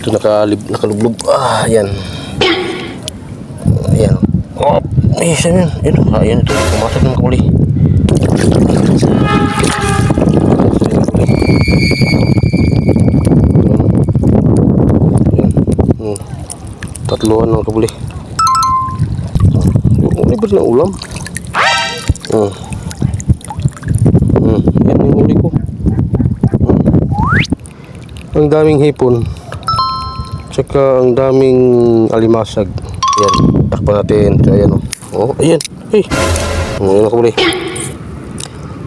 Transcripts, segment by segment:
Ito nakalublog. Ayan. Ayan. Oh, saan yan? Ito, ayan ito. Pumasok ng makabuli. Tatluan ng makabuli. Libre na ulam. Yan yung huli ko. Ang daming hipon. Tsaka ang daming alimasag. Yan, takpan natin. So, ayan o. Oh, ayan. Hey. Ayan mga kabuli.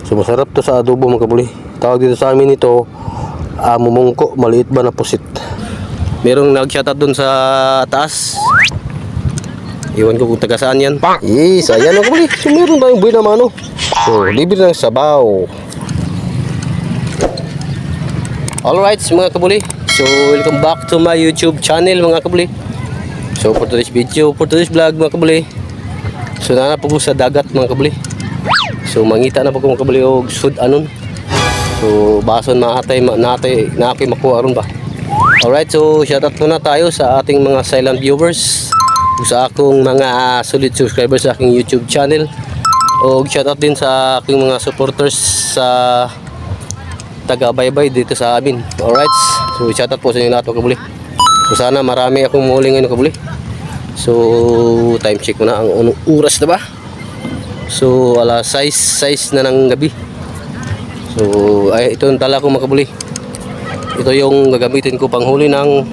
So, masarap to sa adobo mga kabuli. Tawag dito sa amin ito, mumungko, maliit ba na pusit. Merong nag-shoutout dun sa taas. Iwan ko kung taga saan yan. Yes, ayan mga kabuli. So, meron tayong buhay na mano. So, libre ng sabaw. Alright mga kabuli. So, welcome back to my YouTube channel mga kabuli. So, for today's video, for today's vlog mga kabuli. So, na po ko sa dagat mga kabuli. So, mangita na po ko mga kabuli o sud anon. So, bason maatay makuha ron ba. Alright, so shoutout muna tayo sa ating mga silent viewers, sa akong mga solid subscribers sa aking YouTube channel. O shoutout din sa aking mga supporters sa taga-baybay dito sa amin. Alright, so shoutout po sa inyo lahat mga kabuli. So sana marami akong muli ngayon kabuli. So time check muna ang unong oras na ba. So alas 6 na ng gabi. So ay ito yung tala ko mga kabuli. Ito yung gagamitin ko panghuli ng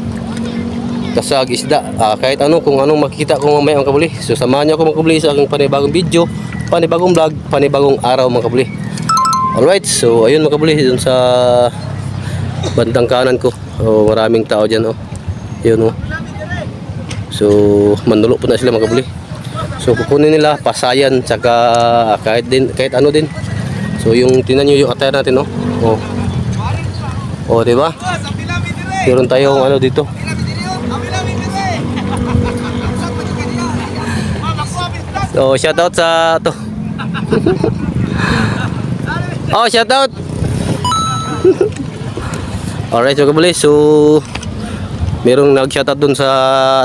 kasag isda. Kahit ano, kung anong makikita ko mamaya mga kabuli. So samahan niyo ako mga kabuli sa aking panibagong video, panibagong vlog, panibagong araw mga kabuli. Alright, so ayun mga kabuli, dun sa bandang kanan ko. Maraming tao dyan. Yun. So mandulo po na sila mga kabuli. So kukunin nila pasayan, tsaka kahit ano din. So yung tinan nyo yung attire natin. Diba? Meron tayong ano dito. So shoutout sa to. Shoutout. Alright, so kabuli. So merong nag-shoutout dun sa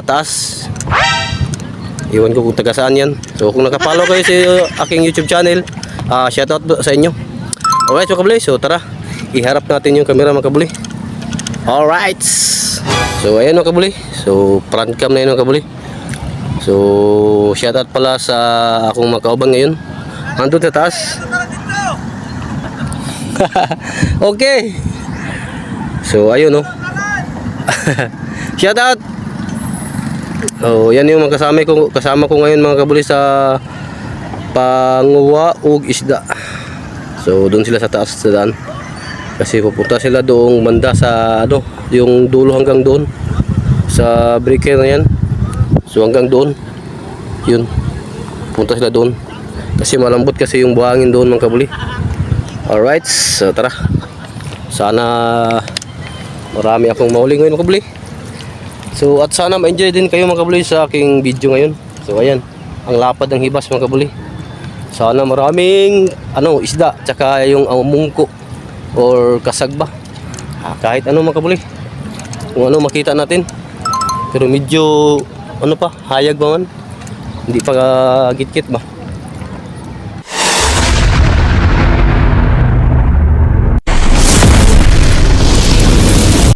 taas. Iwan ko kung taga saan yan. So kung nakapollow kayo sa aking YouTube channel, shoutout sa inyo. Alright, so kabuli. So tara, iharap natin yung camera mga kabuli. Alright. So ayan mga kabuli. So front cam na yun mga kabuli. So shoutout pala sa akong mga kaubang ngayon. Andun sa taas. Okay. So ayun shoutout. Yan yung mga kasama ko ngayon mga kabuli sa panguwa ug isda. So doon sila sa taas sa daan. Kasi pupunta sila doong banda sa yung dulo hanggang doon sa breaker na yan. So hanggang doon. Yun. Pupunta sila doon. Kasi malambot kasi yung buhangin doon mga kabuli. Alright, so tara. Sana marami akong mahuli ngayon mga kabuli. So at sana ma-enjoy din kayo mga kabuli sa aking video ngayon. So ayan, ang lapad ng hibas mga kabuli. Sana maraming isda, tsaka yung mungko or kasag ba. Kahit ano mga kabuli. Kung ano makita natin. Pero medyo hayag ba man. Hindi pa git-git ba.